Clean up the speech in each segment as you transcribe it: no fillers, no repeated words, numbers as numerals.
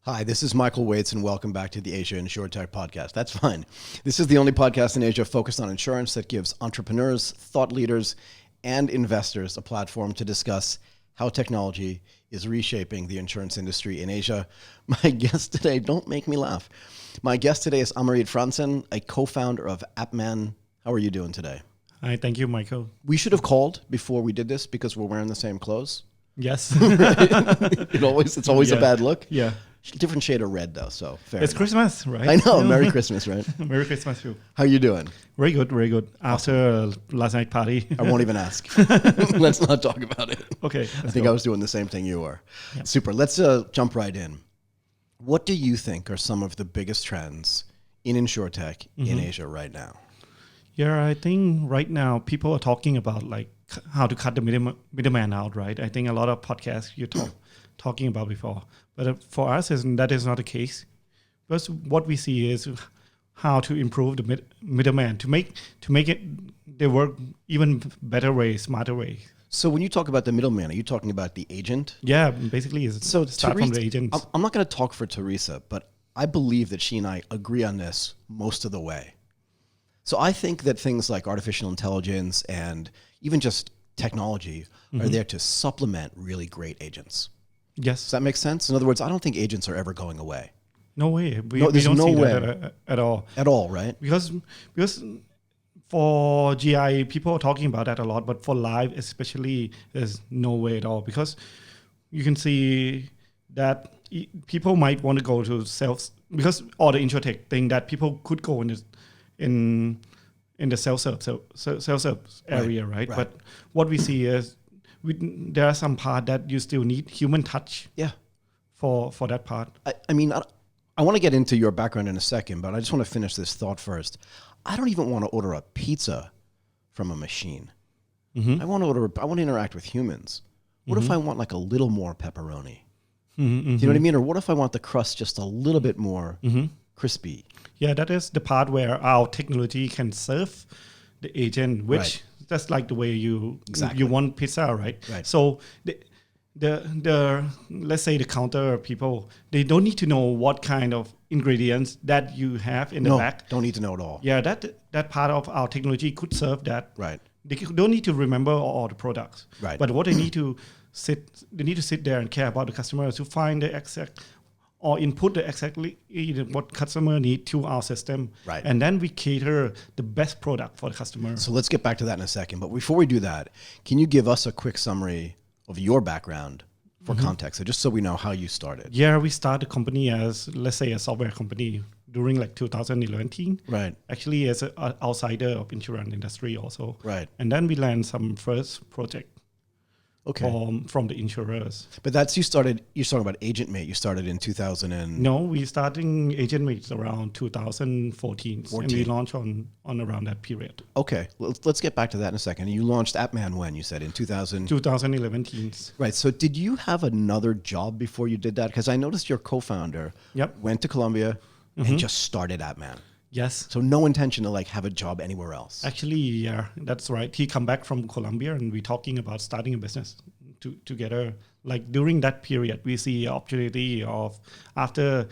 Hi, this is Michael Waits, and welcome back to the Asia InsurTech podcast. That's fine. This is the only podcast in Asia focused on insurance that gives entrepreneurs, thought leaders, and investors a platform to discuss how technology is reshaping the insurance industry in Asia. My guest today, don't make me laugh. My guest today is Amarit Franssen, a co-founder of AppMan. How are you doing today? Hi, thank you, Michael. We should have called before we did this because we're wearing the same clothes. Yes. It's always a bad look. Yeah. Different shade of red, though, so fair It's enough. Christmas, right? I know. Merry Christmas, right? Merry Christmas too. How you doing? Very good, very good. After last night party. I won't even ask. Let's not talk about it. Okay. I think I was doing the same thing you were. Yep. Super. Let's jump right in. What do you think are some of the biggest trends in InsurTech in Asia right now? Yeah, I think right now people are talking about like how to cut the middleman out, right? I think a lot of podcasts you're talking about before. But for us, that is not the case. Because what we see is how to improve the middleman to make it they work even better way, smarter way. So when you talk about the middleman, are you talking about the agent? Yeah, basically, it's start from the agent. I'm not going to talk for Teresa, but I believe that she and I agree on this most of the way. So I think that things like artificial intelligence and even just technology are there to supplement really great agents. Yes. Does that make sense? In other words, I don't think agents are ever going away. No way. We there's don't no see way. that at all. At all, right? Because for GI, people are talking about that a lot, but for live especially, there's no way at all. Because you can see that people might want to go to or the InsurTech thing that people could go in the self-serve area, right? But what we see is there are some part that you still need human touch. Yeah. For that part. I want to get into your background in a second, but I just want to finish this thought first. I don't even want to order a pizza from a machine. I want to interact with humans. What if I want like a little more pepperoni? Do you know what I mean? Or what if I want the crust just a little bit more crispy? Yeah, that is the part where our technology can serve the agent, which that's like the way you want pizza, right? So the let's say the counter people, they don't need to know what kind of ingredients that you have in the back. Don't need to know at all. Yeah, that part of our technology could serve that. Right. They don't need to remember all the products. Right. But what they need to sit there and care about the customer to find the exact or input exactly what customer need to our system. Right. And then we cater the best product for the customer. So let's get back to that in a second. But before we do that, can you give us a quick summary of your background for context? So just so we know how you started. Yeah, we started the company as, let's say, a software company during like 2011. Right. Actually, as an outsider of insurance industry also. Right. And then we landed some first project. From the insurers. But you're talking about AgentMate. You started in 2000 No, we started AgentMate around 2014. And we launched on around that period. Okay, let's get back to that in a second. You launched AppMan when, you said, in 2011. Right, so did you have another job before you did that? Because I noticed your co-founder went to Colombia and just started AppMan. Yes. So no intention to like have a job anywhere else. Actually, yeah, that's right. He come back from Colombia and we're talking about starting a business together. Like during that period, we see opportunity of after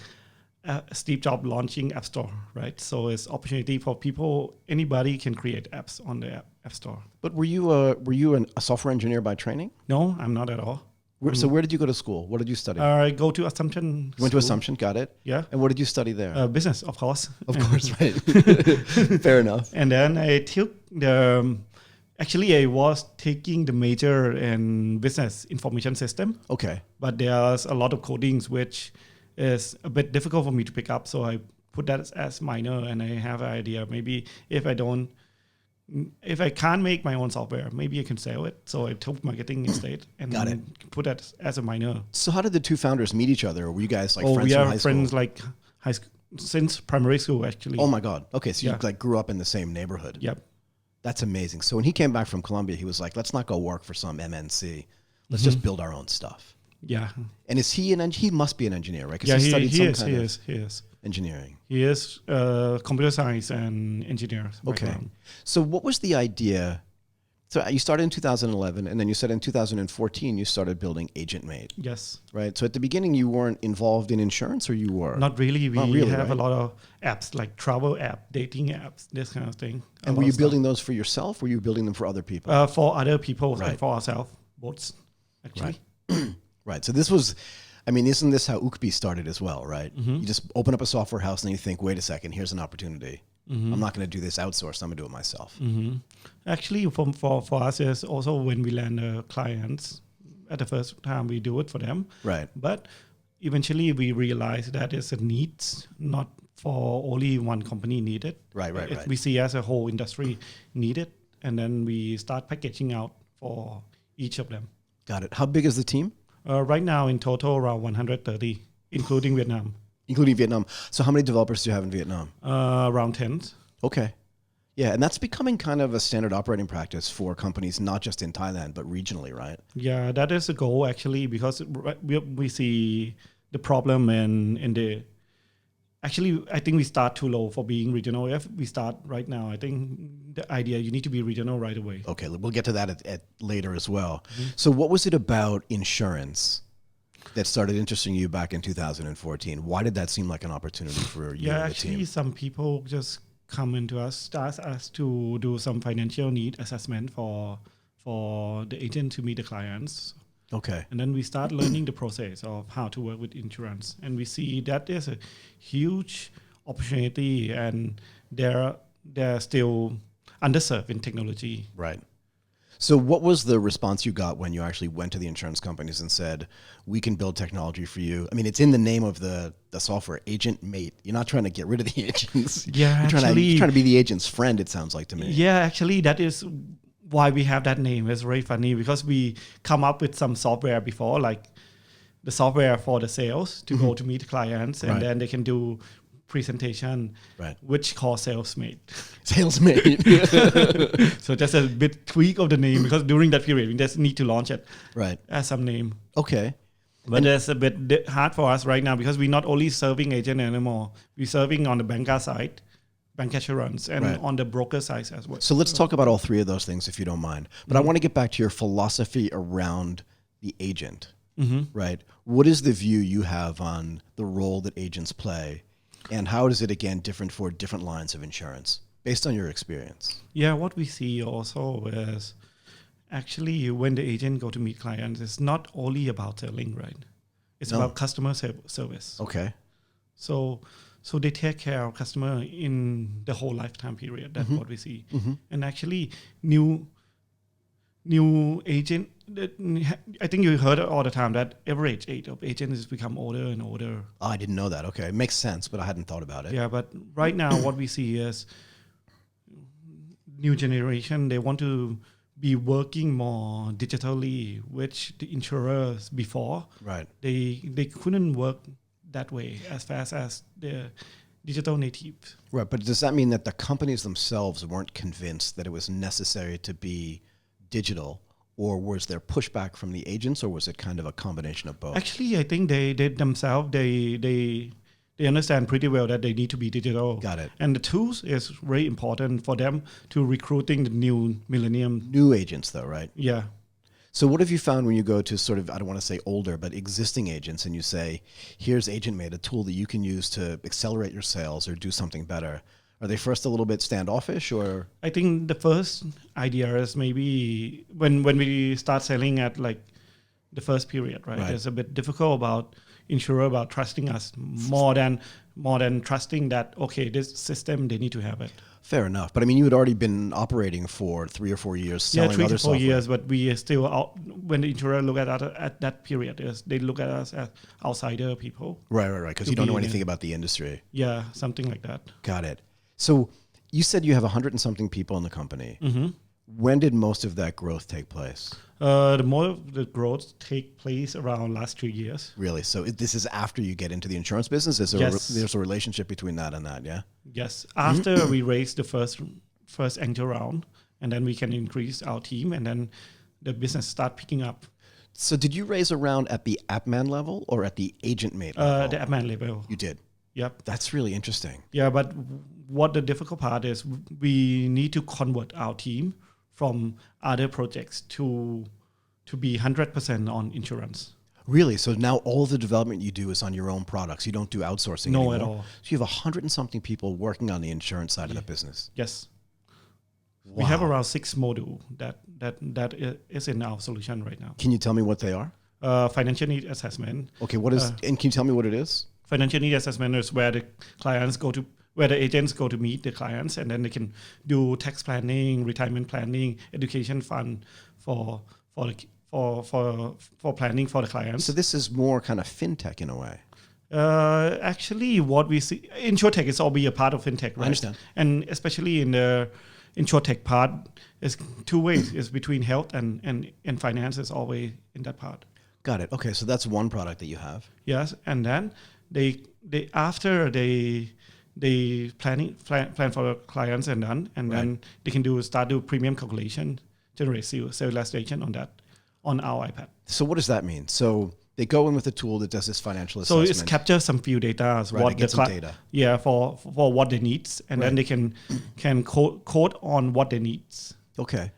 Steve Jobs launching App Store, right? So it's opportunity for people, anybody can create apps on the App Store. But were you a software engineer by training? No, I'm not at all. So where did you go to school? What did you study? I go to Assumption. You went to Assumption, got it. Yeah. And what did you study there? Business, of course. Of course, right. Fair enough. And then I took actually I was taking the major in business information system. Okay. But there's a lot of codings which is a bit difficult for me to pick up. So I put that as minor and I have an idea. Maybe if I can't make my own software, maybe I can sell it. So I took marketing instead and put that as a minor. So how did the two founders meet each other? Were you guys like friends from high school? We are friends like high school, since primary school actually. Oh my God. Okay, so you like grew up in the same neighborhood. Yep. That's amazing. So when he came back from Colombia, he was like, let's not go work for some MNC. Let's just build our own stuff. Yeah. And is he he must be an engineer, right? Yeah, he is. Engineering. He is computer science and engineer. Okay. Background. So what was the idea So you started in 2011, and then you said in 2014 you started building AgentMate, Yes. right? So at the beginning you weren't involved in insurance, or you were? Not really. We have right? a lot of apps like travel app, dating apps, this kind of thing. And were you building those for yourself, or were you building them for other people? For other people Right. and for ourselves, both, actually. Right. So this was, I mean, isn't this how Ukbi started as well, right? You just open up a software house and then you think, wait a second, here's an opportunity. I'm not going to do this outsourced. I'm going to do it myself. Actually, for us, is also when we land clients, at the first time we do it for them. Right. But eventually we realize that it's a need, not for only one company needed. Right. We see as a whole industry needed. And then we start packaging out for each of them. Got it. How big is the team? Right now, in total, around 130, including Vietnam. Including Vietnam. So how many developers do you have in Vietnam? Around 10. Okay. Yeah, and that's becoming kind of a standard operating practice for companies, not just in Thailand, but regionally, right? Yeah, that is a goal, actually, because we see the problem in the... Actually, I think we start too low for being regional. If we start right now, I think the idea, you need to be regional right away. Okay, we'll get to that at later as well. So what was it about insurance that started interesting you back in 2014? Why did that seem like an opportunity for you and the team? Actually, some people just come into us, ask us to do some financial need assessment for the agent to meet the clients. Okay. And then we start learning the process of how to work with insurance. And we see that there's a huge opportunity, and they're still underserved in technology. Right. So what was the response you got when you actually went to the insurance companies and said, we can build technology for you? I mean, it's in the name of the software, AgentMate. You're not trying to get rid of the agents. Yeah, you're trying to be the agent's friend, it sounds like to me. Yeah, actually, that is why we have that name. It's very funny because we come up with some software before, like the software for the sales to go to meet clients, and then they can do presentation, which called SalesMate. SalesMate. So just a bit tweak of the name, because during that period we just need to launch it as some name. Okay. But it's a bit hard for us right now because we're not only serving agent anymore. We're serving on the banker side, bank assurance, and on the broker side as well. So let's talk about all three of those things if you don't mind. But I want to get back to your philosophy around the agent, right? What is the view you have on the role that agents play, and how is it, again, different for different lines of insurance based on your experience? Yeah, what we see also is actually when the agent go to meet clients, it's not only about selling, right? It's about customer service. Okay. So they take care of customer in the whole lifetime period. That's what we see. And actually, new agent, I think you heard all the time that average age of agents has become older and older. Oh, I didn't know that. Okay. It makes sense, but I hadn't thought about it. Yeah, but right now what we see is new generation, they want to be working more digitally, which the insurers before, they couldn't work that way as fast as the digital natives. Right, but does that mean that the companies themselves weren't convinced that it was necessary to be digital, or was there pushback from the agents, or was it kind of a combination of both? Actually, I think they themselves, they understand pretty well that they need to be digital. Got it. And the tools is very important for them to recruiting the new millennium. New agents though, right? Yeah. So what have you found when you go to sort of, I don't want to say older, but existing agents, and you say, here's AgentMate, a tool that you can use to accelerate your sales or do something better? Are they first a little bit standoffish, or? I think the first idea is maybe when we start selling at like the first period, right? It's a bit difficult about insurer about trusting us more than trusting that, okay, this system, they need to have it. Fair enough. But I mean, you had already been operating for 3 or 4 years selling other software. 3 to 4 years, but we are still out. When the insurer look at that period, they look at us as outsider people. Right. Because you don't know anything about the industry. Yeah, something like that. Got it. So you said you have 100 and something people in the company. When did most of that growth take place? The more of the growth take place around last 2 years. Really? So this is after you get into the insurance business? There's a relationship between that and that, yeah? Yes. After we raise the first angel round, and then we can increase our team, and then the business start picking up. So did you raise a round at the AppMan level or at the AgentMate level? The AppMan level. You did? Yep. That's really interesting. Yeah, but what the difficult part is, we need to convert our team from other projects to be 100% on insurance. Really? So now all the development you do is on your own products. You don't do outsourcing anymore? No, at all. So you have 100 and something people working on the insurance side of the business. Yes. Wow. We have around 6 modules that is in our solution right now. Can you tell me what they are? Financial need assessment. Okay, what is, and can you tell me what it is? Financial need assessment is where the agents go to meet the clients, and then they can do tax planning, retirement planning, education fund for planning for the clients. So this is more kind of fintech in a way. Actually, what we see, InsurTech is all be a part of fintech, right? I understand. And especially in the InsurTech part, is 2 ways. It's between health and finance is always in that part. Got it. Okay, so that's one product that you have. Yes, and then they after they plan for the clients and done, and then they can start do premium calculation, generate sales illustration on that on our iPad. So what does that mean? So they go in with a tool that does this financial assessment. So it's capture some few data, Right, get some data. Yeah, for what they need, and then they can code on what they need. Okay.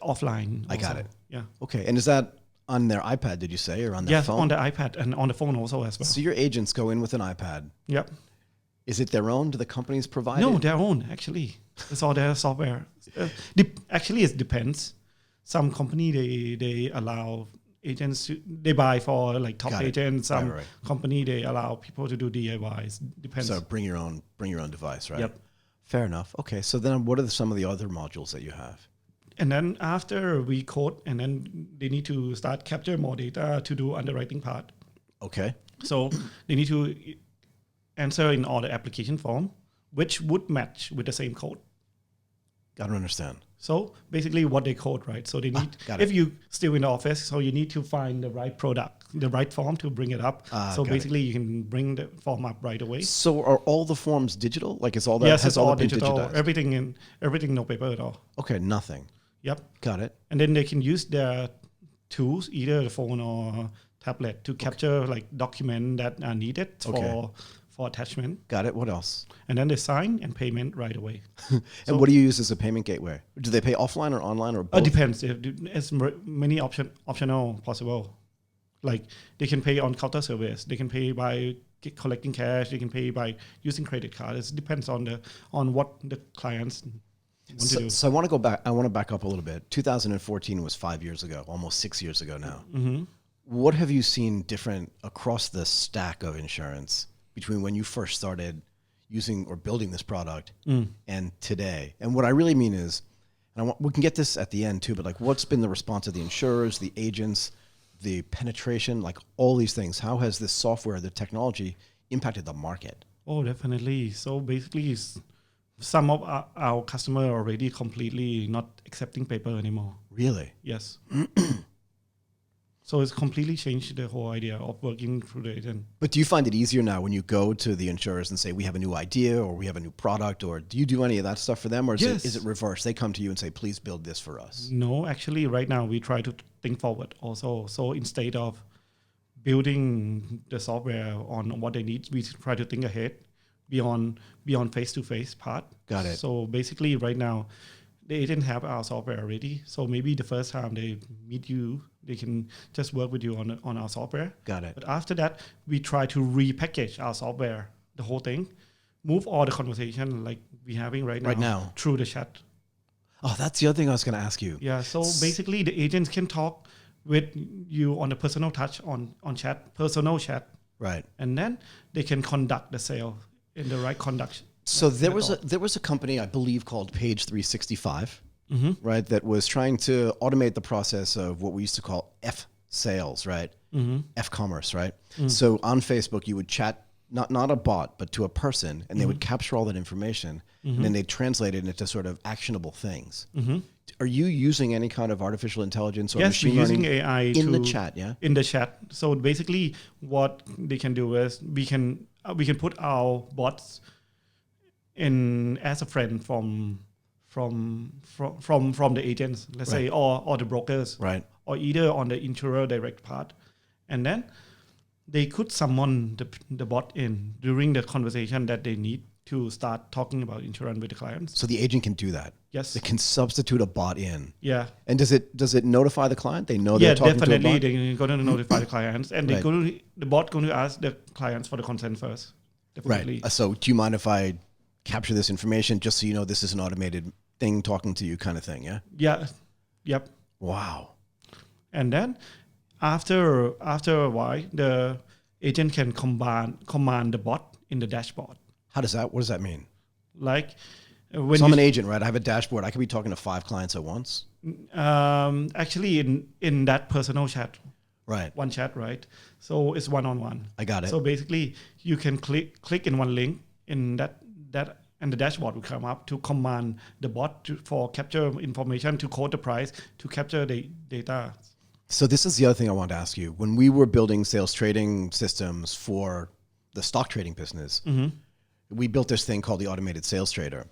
Offline. I got it. Yeah. Okay, and is that on their iPad, did you say, or on their phone? Yes, on the iPad and on the phone also as well. So your agents go in with an iPad. Yep. Is it their own? Do the companies provide No, it? their own, actually. It's all their software. Actually, it depends. Some company, they allow agents they buy for like top agents. Some company, they allow people to do DIYs. Depends. So bring your own device, right? Yep. Fair enough. Okay, so then what are some of the other modules that you have? And then after we code, and then they need to start capture more data to do underwriting part. Okay. So they need to answer in all the application form, which would match with the same code. I don't understand. So basically what they code, right? So they need, if you still in the office, so you need to find the right product, the right form to bring it up. So basically you can bring the form up right away. So are all the forms digital? Like is all that? Yes, has it's all all been digital. digitized? Everything no paper at all. Okay, nothing. Yep. Got it. And then they can use their tools, either the phone or tablet, to capture like document that are needed for attachment. Got it. What else? And then they sign and payment right away. And what do you use as a payment gateway? Do they pay offline or online or both? It depends. It's many optional possible. Like they can pay on counter service. They can pay by collecting cash. They can pay by using credit card. It depends on what the clients want to do. So I want to go back. I want to back up a little bit. 2014 was 5 years ago, almost 6 years ago now. Mm-hmm. What have you seen different across the stack of insurance between when you first started using or building this product and today? And what I really mean is, and we can get this at the end too, but like what's been the response of the insurers, the agents, the penetration, like all these things? How has this software, the technology impacted the market? Oh, definitely. So basically, some of our customers are already completely not accepting paper anymore. Really? Yes. So it's completely changed the whole idea of working through the agent. But do you find it easier now when you go to the insurers and say, we have a new idea or we have a new product, or do you do any of that stuff for them? Or is it reverse? They come to you and say, please build this for us. No, actually right now we try to think forward also. So instead of building the software on what they need, we try to think ahead beyond face-to-face part. Got it. So basically right now, they didn't have our software already. So maybe the first time they meet you, they can just work with you on our software. Got it. But after that, we try to repackage our software, the whole thing, move all the conversation like we're having right now through the chat. Oh, that's the other thing I was going to ask you. Yeah. So basically, the agents can talk with you on the personal touch on chat, personal chat. Right. And then they can conduct the sale in the right conduct. So there was a company, I believe, called Page 365, right, that was trying to automate the process of what we used to call F sales, right? F commerce, right? So on Facebook, you would chat, not a bot, but to a person, and they would capture all that information, and then they translate it into sort of actionable things. Are you using any kind of artificial intelligence or machine learning? Yes, we're using AI in the chat, yeah? In the chat. So basically, what they can do is we can put our bots in as a friend from the agents, let's say, or the brokers, right? Or either on the insurer direct part, and then they could summon the bot in during the conversation that they need. to start talking about insurance with the clients. So the agent can do that. Yes. They can substitute a bot in. Yeah. And does it notify the client? They know Yeah, they're talking definitely. to a bot? They're going to notify the clients, and Right. the bot going to ask the clients for the consent first. Definitely. Right. So do you mind if I capture this information just so you know this is an automated thing talking to you kind of thing? Yeah. Yeah. Yep. Wow. And then after a while, the agent can command the bot in the dashboard. What does that mean? Like when So I'm an agent, right? I have a dashboard. I could be talking to 5 clients at once. actually in that personal chat, Right. one chat, right? So it's one-on-one. I got it. So basically, you can click in one link in that and the dashboard will come up to command the bot for capture information, to quote the price, to capture the data. So this is the other thing I wanted to ask you. When we were building sales trading systems for the stock trading business, we built this thing called the automated sales trader,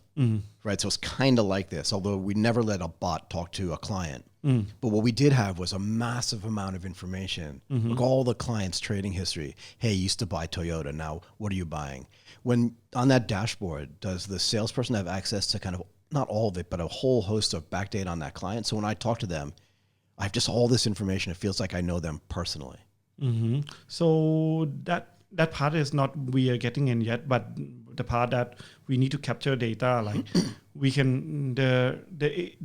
right? So it's kind of like this, although we never let a bot talk to a client. But what we did have was a massive amount of information, like all the clients' trading history. Hey, you used to buy Toyota. Now, what are you buying? When on that dashboard, does the salesperson have access to kind of, not all of it, but a whole host of back data on that client? So when I talk to them, I have just all this information. It feels like I know them personally. So that part is not we are getting in yet, but the part that we need to capture data, like we can the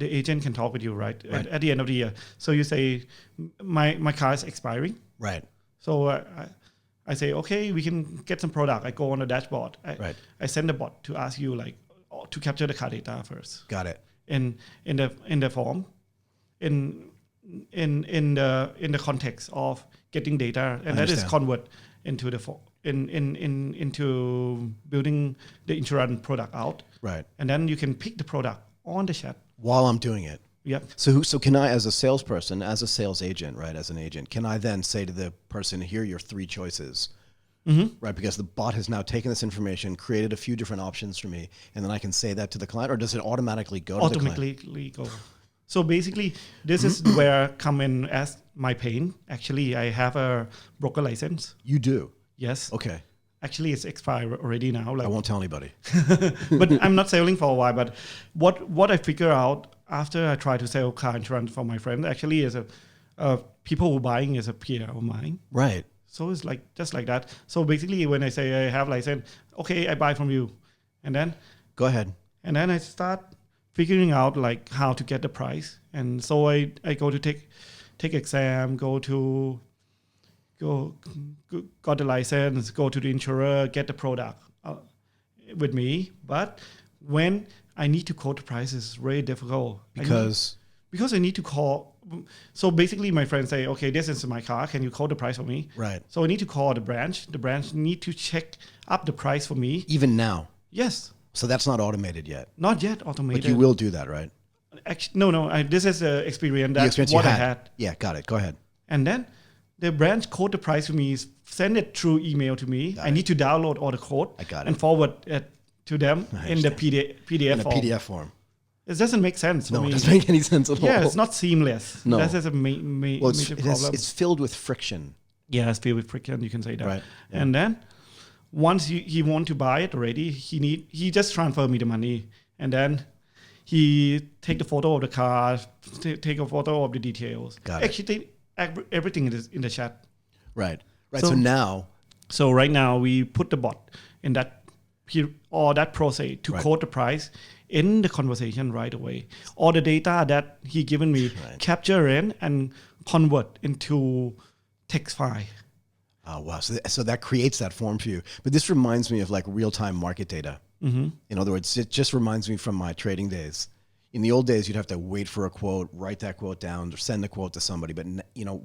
agent can talk with you, right? At the end of the year. So you say my car is expiring. Right. So I say, okay, we can get some product. I go on the dashboard. I send the bot to ask you like to capture the car data first. Got it. In the form, in the context of getting data, and that is convert into the into building the insurance product out. Right. And then you can pick the product on the chat While I'm doing it. Yep. So can I, as a salesperson, as a sales agent, right, as an agent, can I then say to the person, here are your 3 choices, right? Because the bot has now taken this information, created a few different options for me, and then I can say that to the client, or does it automatically go to the client? Automatically go. So basically, this is where come in as my pain. Actually, I have a broker license. You do? Yes. Okay. Actually, it's expired already now. I won't tell anybody. But I'm not selling for a while. But what I figure out after I try to sell car insurance for my friend actually is people who buying is a peer of mine. Right. So it's like just like that. So basically, when I say I have license, okay, I buy from you, and then Go ahead. and then I start figuring out like how to get the price. And so I go to take exam, got the license, go to the insurer, get the product with me. But when I need to quote the price, it's very difficult. Because I need to call. So basically, my friends say, okay, this is my car. Can you quote the price for me? right. So I need to call the branch. The branch need to check up the price for me. Even now. Yes. So that's not automated yet. Not yet automated. But you will do that, right? Actually, no. This is an experience The that experience what you I had. had. Yeah, got it. Go ahead. And then the branch quote the price for me, send it through email to me. I need to download all the code I got it. and forward it to them in the PDF In a form. PDF form. It doesn't make sense No, for it me. doesn't make any sense at all. Yeah, it's not seamless. No. That is a Well, major problem. it's filled with friction. Yeah, it's filled with friction. You can say that. Right. Yeah. And then once he want to buy it already, he just transfer me the money, and then he take the photo of the car, take a photo of the details. Got it. Actually, everything is in the chat. Right. Right. So- So now, So right now we put the bot in that that process to Right. quote the price in the conversation right away. All the data that he given me, Right. capture in and convert into text file. oh wow, so that creates that form for you. But this reminds me of like real-time market data. In other words, it just reminds me from my trading days. In the old days, you'd have to wait for a quote, write that quote down, or send the quote to somebody. But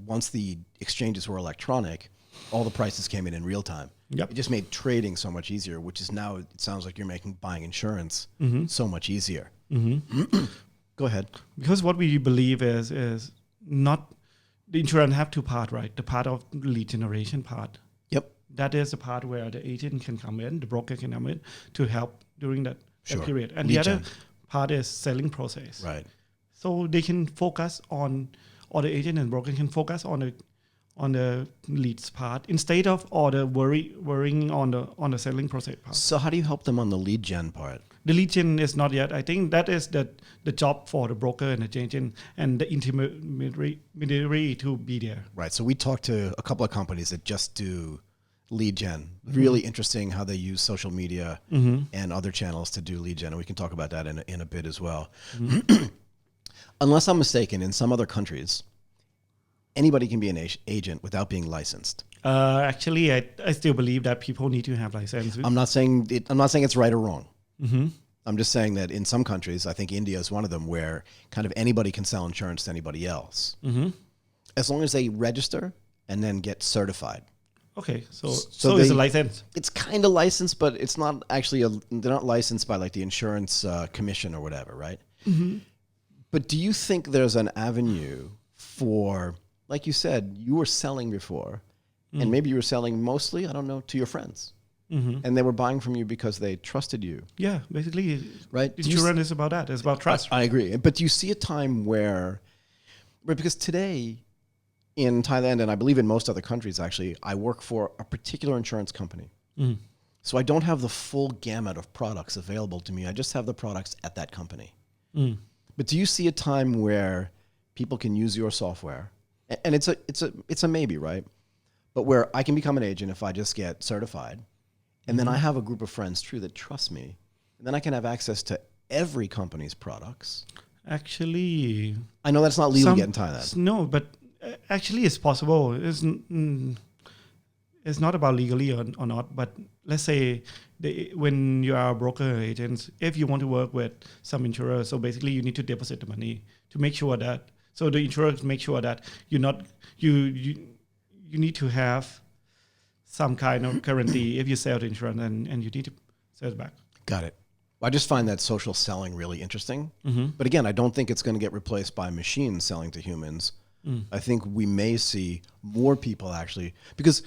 once the exchanges were electronic, all the prices came in real time. Yep. It just made trading so much easier, which is now, it sounds like you're making buying insurance so much easier. Go ahead. Because what we believe is not the insurance have 2 parts, right? The part of lead generation part. Yep. That is the part where the agent can come in, the broker can come in to help during that Sure. period. And Lead the other gen. part is selling process. Right. So they can focus on, or the agent and broker can focus on on the leads part instead of all the worrying on the selling process part. So how do you help them on the lead gen part? The lead gen is not yet. I think that is the job for the broker and the agent and the intermediary to be there. Right. So we talked to a couple of companies that just do lead gen. Really interesting how they use social media and other channels to do lead gen. And we can talk about that in a bit as well. Unless I'm mistaken, in some other countries, anybody can be an agent without being licensed. Actually, I still believe that people need to have license. I'm not saying it's right or wrong. I'm just saying that in some countries, I think India is one of them, where kind of anybody can sell insurance to anybody else, as long as they register and then get certified. Okay, so it's a license. It's kind of licensed, but it's not actually they're not licensed by like the insurance commission or whatever, right? But do you think there's an avenue for, like you said, you were selling before, and maybe you were selling mostly, I don't know, to your friends, and they were buying from you because they trusted you? Yeah, basically, right. Insurance is about that. It's about trust. I agree. But do you see a time where, right? Because today, in Thailand, and I believe in most other countries, actually, I work for a particular insurance company. So I don't have the full gamut of products available to me. I just have the products at that company. But do you see a time where people can use your software, and it's a maybe, right? But where I can become an agent if I just get certified, and then I have a group of friends, true, that trust me, and then I can have access to every company's products. Actually, I know that's not legal yet in Thailand. No, but actually, it's possible. It's not about legally or not. But let's say when you are a broker or agent, if you want to work with some insurer, so basically you need to deposit the money to make sure that. So the insurers make sure that you need to have some kind of guarantee if you sell the insurance and you need to sell it back. Got it. I just find that social selling really interesting. But again, I don't think it's going to get replaced by machines selling to humans. I think we may see more people actually, because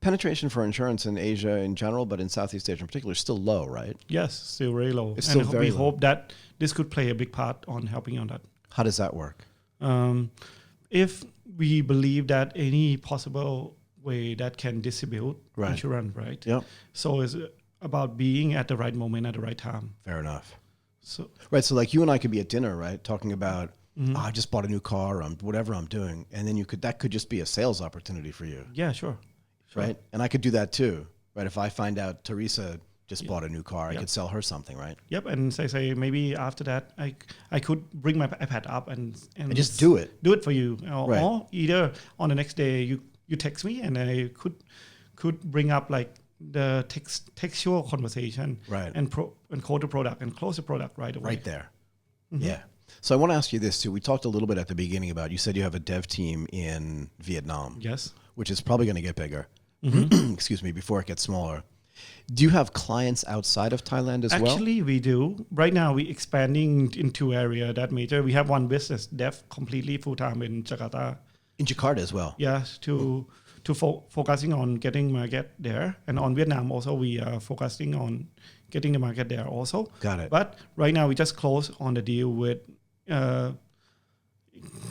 penetration for insurance in Asia in general, but in Southeast Asia in particular, is still low, right? Yes, still very low. It's still very low. We hope that this could play a big part on helping on that. How does that work? If we believe that any possible way that can distribute insurance, right? Yep. So it's about being at the right moment at the right time. Fair enough. So right, so like you and I could be at dinner, right, talking about I just bought a new car, or whatever I'm doing, and then that could just be a sales opportunity for you. Yeah, sure. Right, and I could do that too, right? If I find out Teresa just bought a new car, I could sell her something, right? Yep, and say maybe after that I could bring my iPad up and just do it. Do it for you, or either on the next day you text me and I could bring up like the textual conversation, right? And code the product and close the product right away. Right there, yeah. So I want to ask you this too. We talked a little bit at the beginning about, you said you have a dev team in Vietnam. Yes. Which is probably going to get bigger. Excuse me, before it gets smaller. Do you have clients outside of Thailand as well? Actually, we do. Right now, we're expanding into area that major. We have one business dev completely full-time in Jakarta. In Jakarta as well? Yes, to focusing on getting market there. And on Vietnam also, we are focusing on getting the market there also. Got it. But right now, we just closed on the deal with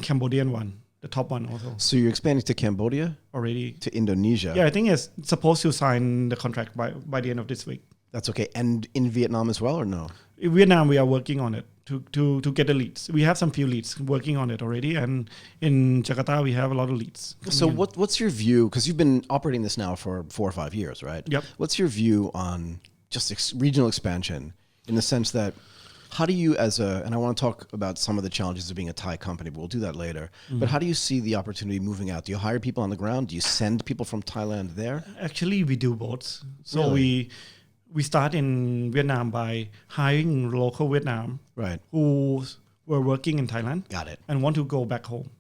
Cambodian one, the top one also. So you're expanding to Cambodia? Already. To Indonesia? Yeah, I think it's supposed to sign the contract by the end of this week. That's okay. And in Vietnam as well, or no? In Vietnam, we are working on it to get the leads. We have some few leads working on it already. And in Jakarta, we have a lot of leads. So what's your view? Because you've been operating this now for 4 or 5 years, right? Yep. What's your view on just regional expansion, in the sense that, how do you and I want to talk about some of the challenges of being a Thai company, but we'll do that later. But how do you see the opportunity moving out? Do you hire people on the ground? Do you send people from Thailand there? Actually, we do both. So really? we start in Vietnam by hiring local Vietnam who were working in Thailand. Got it. And want to go back home.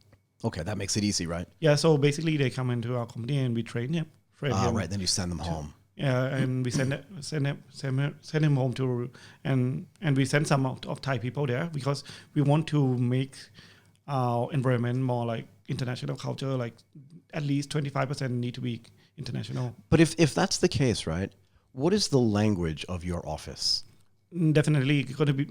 Okay, that makes it easy, right? Yeah, so basically they come into our company and we train them. Right, then you send them home. Yeah, and we send him home to, and we send some of Thai people there because we want to make our environment more like international culture. Like at least 25% need to be international. But if that's the case, right? What is the language of your office? definitely going to be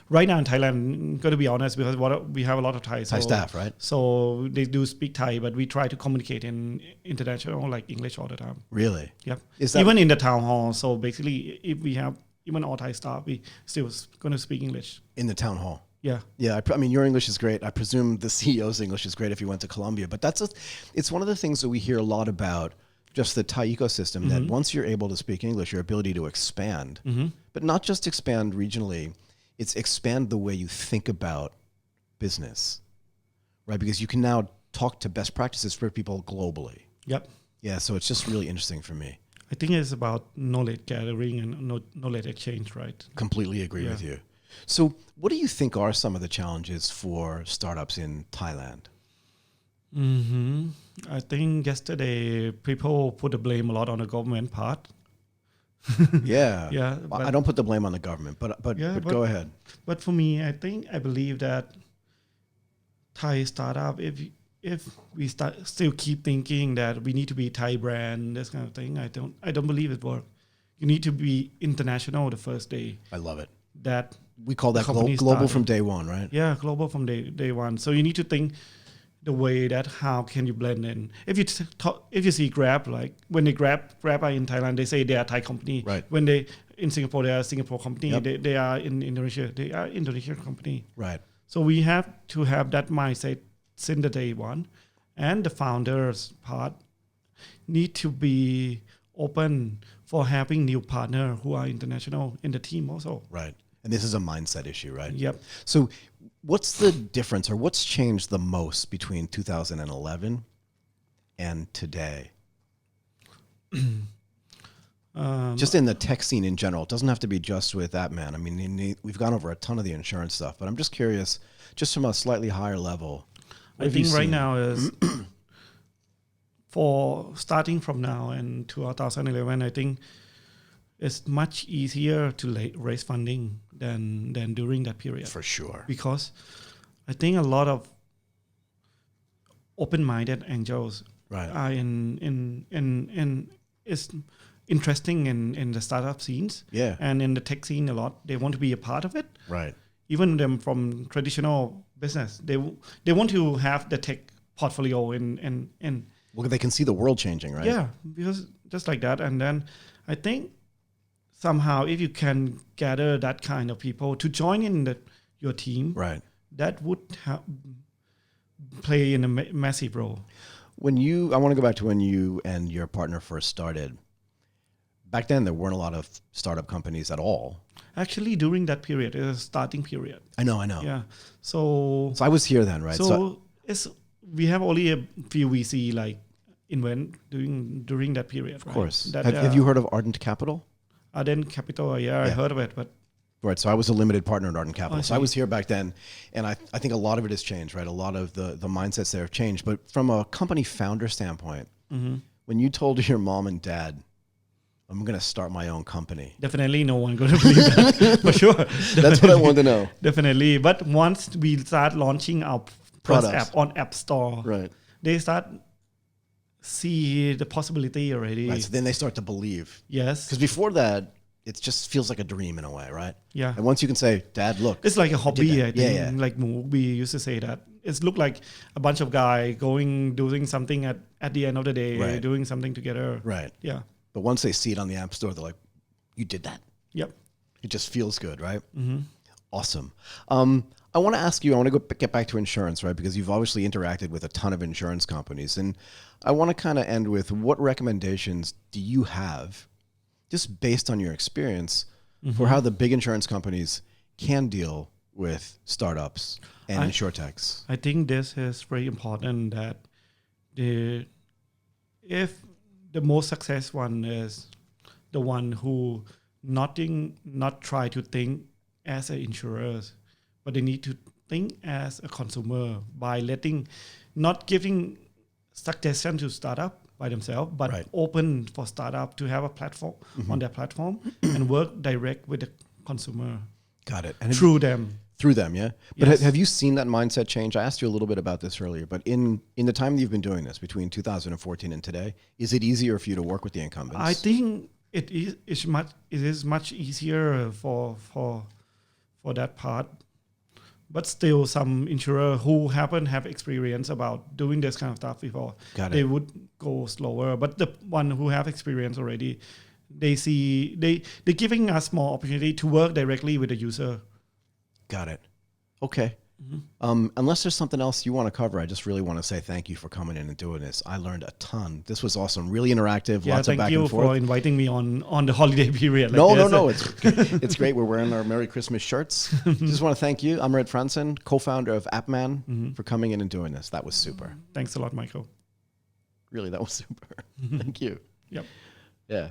right now in Thailand. Going to be honest, because we have a lot of Thai staff, right? So they do speak Thai, but we try to communicate in international like English all the time. Really? Yep. Is that even in the town hall? So basically, if we have even all Thai staff, we still going to speak English. in the town hall? Yeah. Yeah, I mean, your English is great. I presume the CEO's English is great if you went to Colombia. But it's one of the things that we hear a lot about, just the Thai ecosystem, that once you're able to speak English, your ability to expand, but not just expand regionally, it's expand the way you think about business, right? Because you can now talk to best practices for people globally. Yep. Yeah, so it's just really interesting for me. I think it's about knowledge gathering and knowledge exchange, right? Completely agree with you. So what do you think are some of the challenges for startups in Thailand? I think yesterday people put the blame a lot on the government part. Yeah. Yeah. Well, I don't put the blame on the government, but go ahead. But for me, I believe that Thai startup, if we still keep thinking that we need to be Thai brand, this kind of thing, I don't believe it works. You need to be international the first day. I love it. That we call that company global started. from day one, right? Yeah, global from day one. So you need to think the way that how can you blend in. If you see Grab, like when they Grab are in Thailand, they say they are Thai company. Right. When they in Singapore, they are Singapore company. Yep. They are in Indonesia, they are Indonesian company. Right. So we have to have that mindset since the day one, and the founders part need to be open for having new partner who are international in the team also. Right. And this is a mindset issue, right? Yep. So what's the difference, or what's changed the most between 2011 and today? Just in the tech scene in general. It doesn't have to be just with AppMan. I mean, we've gone over a ton of the insurance stuff, but I'm just curious, just from a slightly higher level. I think right now is for starting from now and 2011, I think it's much easier to raise funding than during that period. For sure. Because I think a lot of open-minded angels are in is interesting in the startup scenes. Yeah. And in the tech scene a lot. They want to be a part of it. Right. Even them from traditional business, they want to have the tech portfolio in Well, they can see the world changing, right? yeah, because just like that. And then I think somehow if you can gather that kind of people to join in your team, Right. that would play in a massive role. I want to go back to when you and your partner first started. Back then, there weren't a lot of startup companies at all. Actually, during that period, it was a starting period. I know. Yeah. So I was here then, right? So we have only a few VC like invent during that period. Of course. Have you heard of Ardent Capital? Ardent Capital, I heard of it, but right. So I was a limited partner at Ardent Capital. I So I see. was here back then, and I think a lot of it has changed, right? A lot of the mindsets there have changed. But from a company founder standpoint, when you told your mom and dad, I'm going to start my own company. definitely no one going to believe that for sure. That's what I wanted to know. Definitely. But once we start launching our first Products. app on App Store, Right. they start see the possibility already. Right. So then they start to believe. Yes. Because before that, it just feels like a dream in a way, right? Yeah. And once you can say, Dad, look. It's like a hobby, that. I think. Yeah. Like we used to say that. It's look like a bunch of guys doing something at the end of the day, Right. doing something together. Right. Yeah. But once they see it on the App Store, they're like, you did that. Yep. It just feels good, right? Mm-hmm. Awesome. I want to ask you, I want to get back to insurance, right? Because you've obviously interacted with a ton of insurance companies. And I want to kind of end with, what recommendations do you have, just based on your experience, for how the big insurance companies can deal with startups and InsurTechs? I think this is very important that if the most successful one is the one who not try to think as an insurer, but they need to think as a consumer by not giving suggestion to startup by themselves, but Right. open for startup to have a platform on their platform and work direct with the consumer Got it. And through them. through them, yeah? But Yes. have you seen that mindset change? I asked you a little bit about this earlier, but in the time that you've been doing this, between 2014 and today, is it easier for you to work with the incumbents? I think it is much easier for that part. But still, some insurer who have experience about doing this kind of stuff before, they would go slower. But the one who have experience already, they're giving us more opportunity to work directly with the user. Got it. Okay. Unless there's something else you want to cover, I just really want to say thank you for coming in and doing this. I learned a ton. This was awesome. Really interactive. Lots of back and forth. Thank you for inviting me on the holiday period. No. It's great. We're wearing our Merry Christmas shirts. Just want to thank you, Amarit Franssen, co-founder of AppMan, for coming in and doing this. That was super. Thanks a lot, Michael. Really, that was super. Thank you. Yep. Yeah.